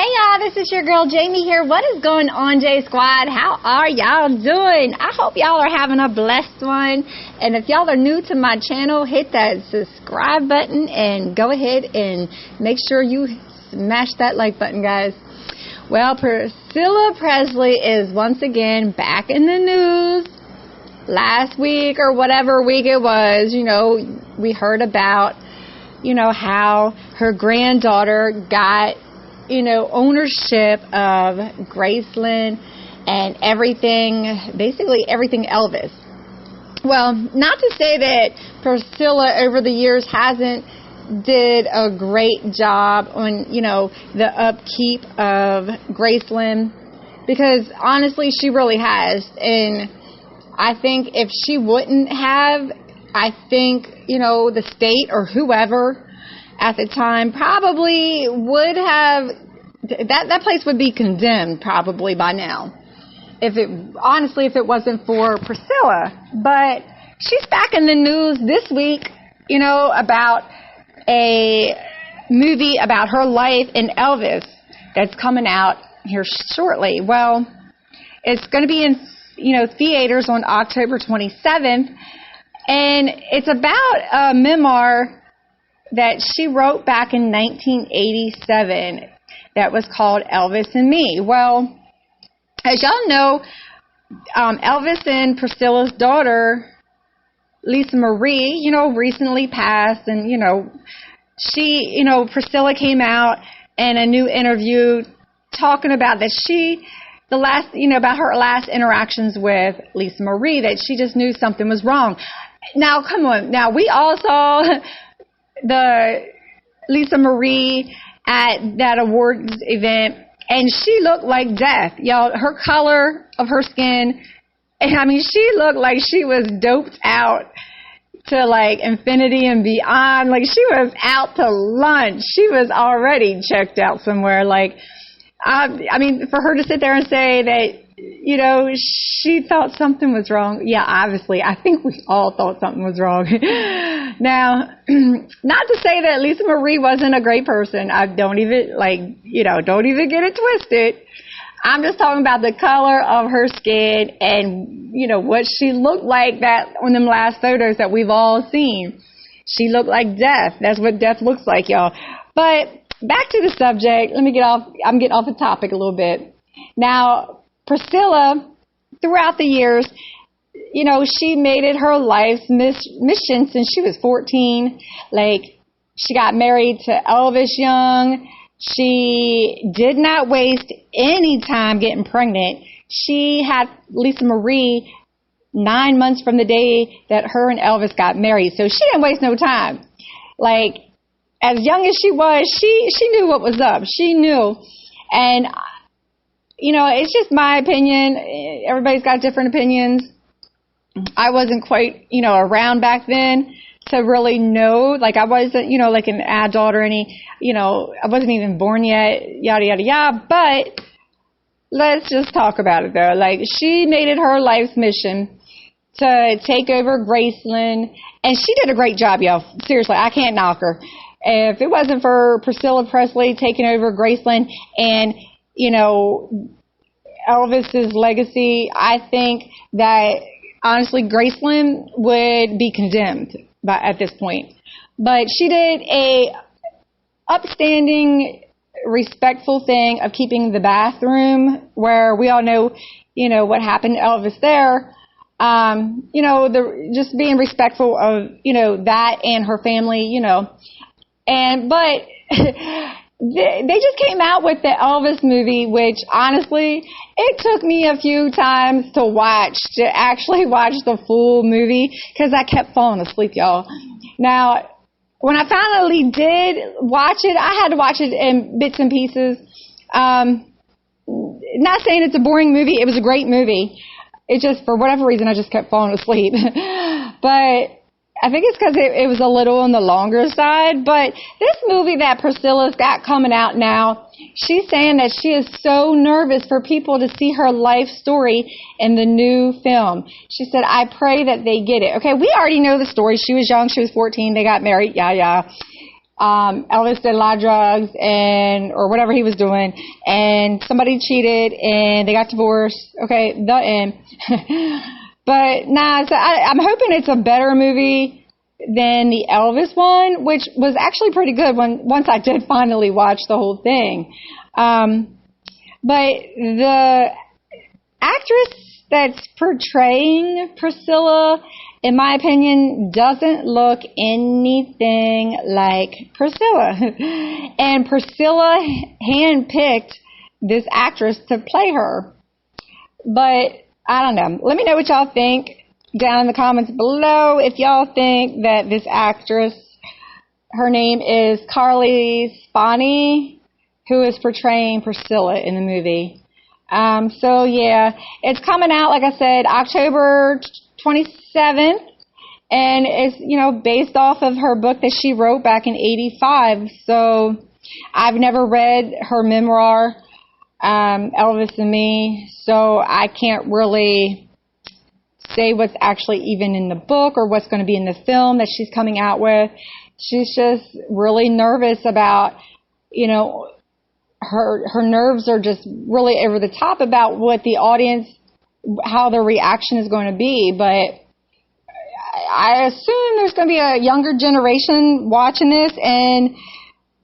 Hey y'all, this is your girl Jamie here. What is going on, J Squad? How are y'all doing? I hope y'all are having a blessed one. And if y'all are new to my channel, hit that subscribe button and go ahead and make sure you smash that like button, guys. Well, Priscilla Presley is once again back in the news. Last week or whatever week it was, we heard about, how her granddaughter got ownership of Graceland and everything, basically everything Elvis. Well, not to say that Priscilla over the years hasn't did a great job on, the upkeep of Graceland, because honestly, she really has. And I think if she wouldn't have, I think, the state or whoever at the time probably would have, that place would be condemned probably by now. If it wasn't for Priscilla. But she's back in the news this week, about a movie about her life in Elvis that's coming out here shortly. Well, it's going to be in, theaters on October 27th. And it's about a memoir that she wrote back in 1987 that was called Elvis and Me. Well, as y'all know, Elvis and Priscilla's daughter, Lisa Marie, recently passed. And, Priscilla came out in a new interview talking about that about her last interactions with Lisa Marie, that she just knew something was wrong. Now, come on. Now, we all saw the Lisa Marie at that awards event, and she looked like death. Y'all, her color of her skin, she looked like she was doped out to like infinity and beyond. Like she was out to lunch. She was already checked out somewhere. Like, for her to sit there and say that, she thought something was wrong. Yeah, obviously, I think we all thought something was wrong. Now, not to say that Lisa Marie wasn't a great person. Don't even get it twisted. I'm just talking about the color of her skin and, what she looked like that on them last photos that we've all seen. She looked like death. That's what death looks like, y'all. But back to the subject. I'm getting off the topic a little bit. Now, Priscilla, throughout the years, she made it her life's mission since she was 14. Like, she got married to Elvis young. She did not waste any time getting pregnant. She had Lisa Marie 9 months from the day that her and Elvis got married. So she didn't waste no time. Like, as young as she was, she knew what was up. She knew. And, it's just my opinion. Everybody's got different opinions. I wasn't quite, around back then to really know. Like, I wasn't, like an adult or any, I wasn't even born yet, yada, yada, yada. But let's just talk about it, though. Like, she made it her life's mission to take over Graceland. And she did a great job, y'all. Seriously, I can't knock her. If it wasn't for Priscilla Presley taking over Graceland and, Elvis's legacy, I think that, honestly, Graceland would be condemned at this point. But she did a upstanding, respectful thing of keeping the bathroom, where we all know, what happened to Elvis there. Just being respectful of, that and her family, but they just came out with the Elvis movie, which honestly, it took me a few times to actually watch the full movie, because I kept falling asleep, y'all. Now, when I finally did watch it, I had to watch it in bits and pieces. Not saying it's a boring movie. It was a great movie. It just, for whatever reason, I just kept falling asleep. But I think it's because it was a little on the longer side. But this movie that Priscilla's got coming out now, she's saying that she is so nervous for people to see her life story in the new film. She said, I pray that they get it. Okay, we already know the story. She was young. She was 14. They got married. Yeah. Elvis did a lot of drugs or whatever he was doing, and somebody cheated and they got divorced. Okay, the end. But nah, so I'm hoping it's a better movie than the Elvis one, which was actually pretty good once I did finally watch the whole thing. But the actress that's portraying Priscilla, in my opinion, doesn't look anything like Priscilla. And Priscilla handpicked this actress to play her. But I don't know. Let me know what y'all think down in the comments below. If y'all think that this actress, her name is Carly Spani, who is portraying Priscilla in the movie. So yeah, it's coming out, like I said, October 27th, and it's, based off of her book that she wrote back in 85. So I've never read her memoir, Elvis and Me, so I can't really say what's actually even in the book or what's going to be in the film that she's coming out with. She's just really nervous about, her nerves are just really over the top about what the audience, how their reaction is going to be. But I assume there's going to be a younger generation watching this and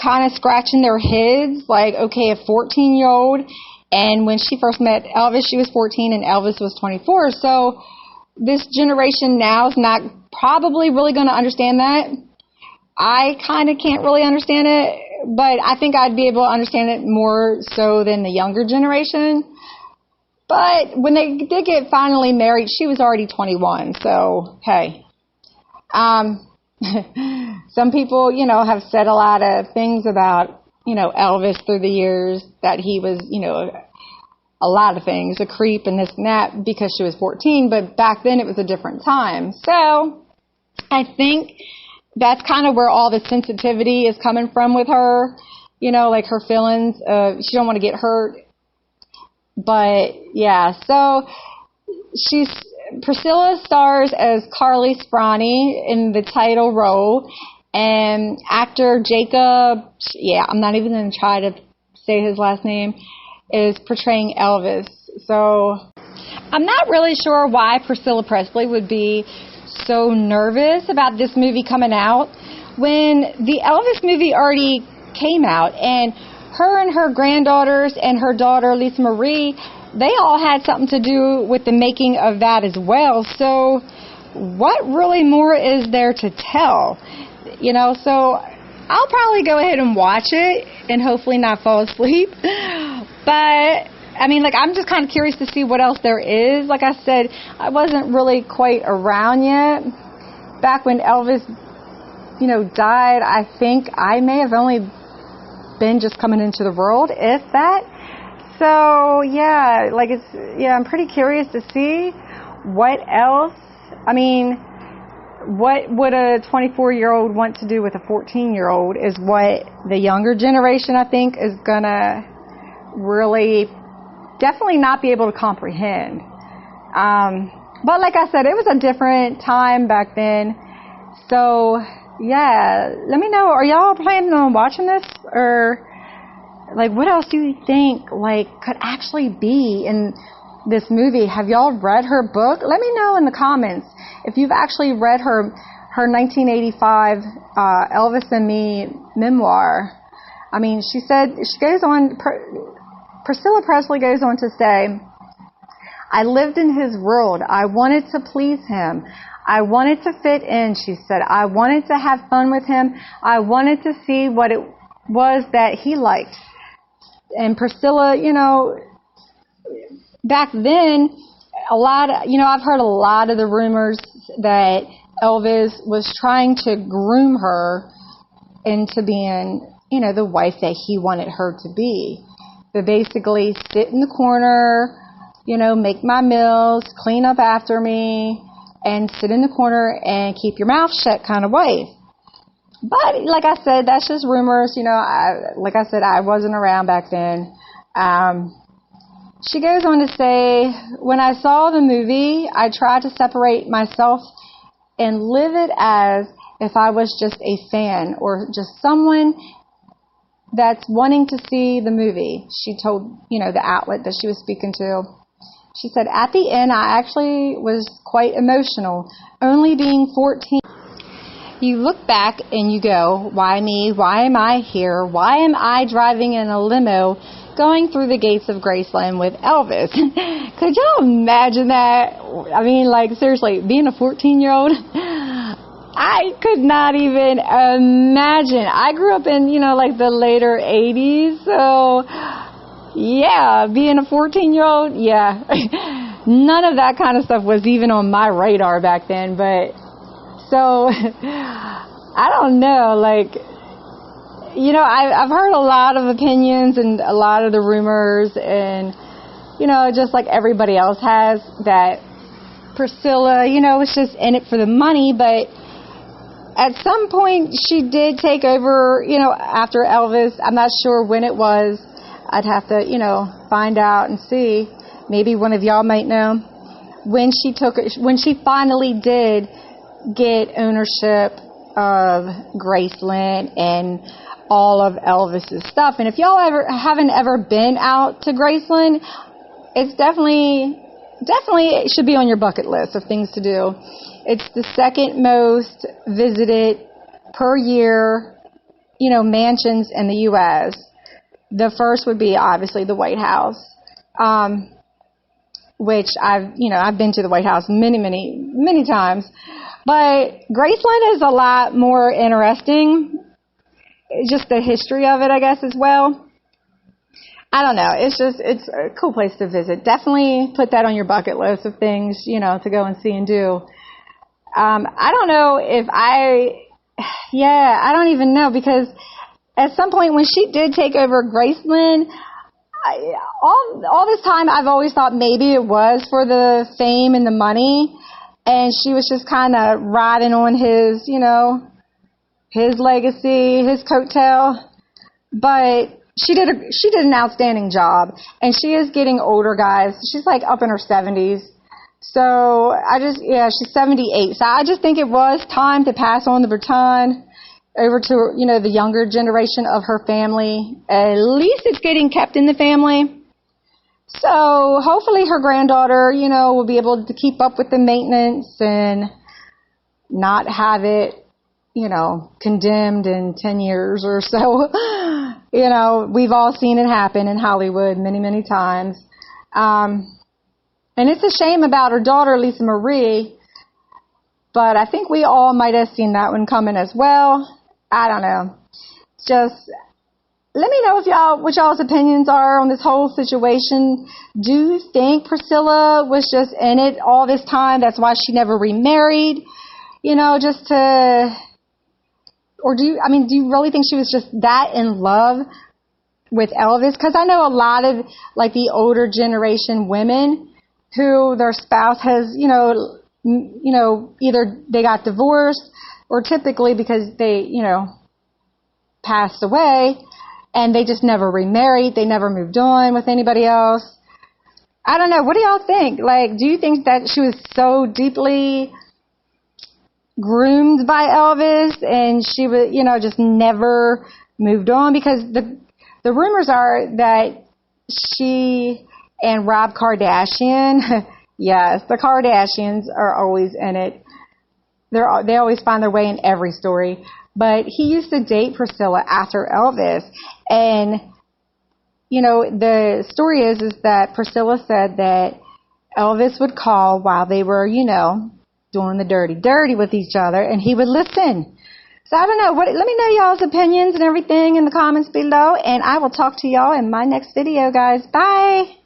kind of scratching their heads like, okay, a 14-year-old, and when she first met Elvis, she was 14 and Elvis was 24. So this generation now is not probably really going to understand that. I kind of can't really understand it, but I think I'd be able to understand it more so than the younger generation. But when they did get finally married, she was already 21. So, hey. Some people, have said a lot of things about, Elvis through the years, that he was, a lot of things, a creep and this and that, because she was 14. But back then it was a different time. So I think that's kind of where all the sensitivity is coming from with her, like her feelings. She don't want to get hurt. But yeah, so Priscilla stars as Carly Spani in the title role, and actor Jacob, I'm not even going to try to say his last name, is portraying Elvis. So I'm not really sure why Priscilla Presley would be so nervous about this movie coming out when the Elvis movie already came out, and her granddaughters and her daughter Lisa Marie, they all had something to do with the making of that as well. So what really more is there to tell? So I'll probably go ahead and watch it and hopefully not fall asleep. But I'm just kind of curious to see what else there is. Like I said, I wasn't really quite around yet. Back when Elvis, died, I think I may have only been just coming into the world, if that. So, yeah, I'm pretty curious to see what else. What would a 24-year-old want to do with a 14-year-old is what the younger generation, I think, is going to really definitely not be able to comprehend. But like I said, it was a different time back then. So, yeah, let me know. Are y'all planning on watching this? Or what else do you think could actually be in this movie? Have y'all read her book? Let me know in the comments if you've actually read her 1985 Elvis and Me memoir. She said, Priscilla Presley goes on to say, I lived in his world. I wanted to please him. I wanted to fit in, she said. I wanted to have fun with him. I wanted to see what it was that he liked. And Priscilla, back then, I've heard a lot of the rumors that Elvis was trying to groom her into being, the wife that he wanted her to be. But basically, sit in the corner, make my meals, clean up after me, and sit in the corner and keep your mouth shut kind of wife. But like I said, that's just rumors. Like I said, I wasn't around back then. She goes on to say, when I saw the movie, I tried to separate myself and live it as if I was just a fan or just someone that's wanting to see the movie. She told, the outlet that she was speaking to. She said, at the end, I actually was quite emotional, only being 14. You look back and you go, why me? Why am I here? Why am I driving in a limo going through the gates of Graceland with Elvis? Could y'all imagine that? I mean, seriously, being a 14-year-old, I could not even imagine. I grew up in, the later 80s, so yeah, being a 14-year-old, yeah. None of that kind of stuff was even on my radar back then, but so I don't know, I've heard a lot of opinions and a lot of the rumors, and, just like everybody else has, that Priscilla, was just in it for the money, but at some point she did take over, after Elvis. I'm not sure when it was. I'd have to, find out and see. Maybe one of y'all might know. When she finally did get ownership of Graceland and all of Elvis's stuff. And if y'all haven't ever been out to Graceland, it's definitely it should be on your bucket list of things to do. It's the second most visited per year, mansions in the U.S. The first would be obviously the White House, which I've been to the White House many, many, many times. But Graceland is a lot more interesting. Just the history of it, I guess, as well. I don't know. It's a cool place to visit. Definitely put that on your bucket list of things, to go and see and do. I don't know if I don't even know, because at some point when she did take over Graceland, all this time I've always thought maybe it was for the fame and the money, and she was just kind of riding on his, his legacy, his coattail. But she did an outstanding job, and she is getting older, guys. She's up in her 70s. So she's 78. So I just think it was time to pass on the baton over to, the younger generation of her family. At least it's getting kept in the family. So hopefully her granddaughter, will be able to keep up with the maintenance and not have it, condemned in 10 years or so. We've all seen it happen in Hollywood many, many times. And it's a shame about her daughter, Lisa Marie, but I think we all might have seen that one coming as well. I don't know. Just let me know what y'all's opinions are on this whole situation. Do you think Priscilla was just in it all this time? That's why she never remarried, or do you really think she was just that in love with Elvis? Because I know a lot of the older generation women who their spouse has, either they got divorced or typically because they, passed away and they just never remarried. They never moved on with anybody else. I don't know. What do y'all think? Do you think that she was so deeply groomed by Elvis and she was, just never moved on? Because the rumors are that she and Rob Kardashian, yes, the Kardashians are always in it. They always find their way in every story. But he used to date Priscilla after Elvis. And, the story is that Priscilla said that Elvis would call while they were, doing the dirty with each other, and he would listen. So I don't know. Let me know y'all's opinions and everything in the comments below, and I will talk to y'all in my next video, guys. Bye.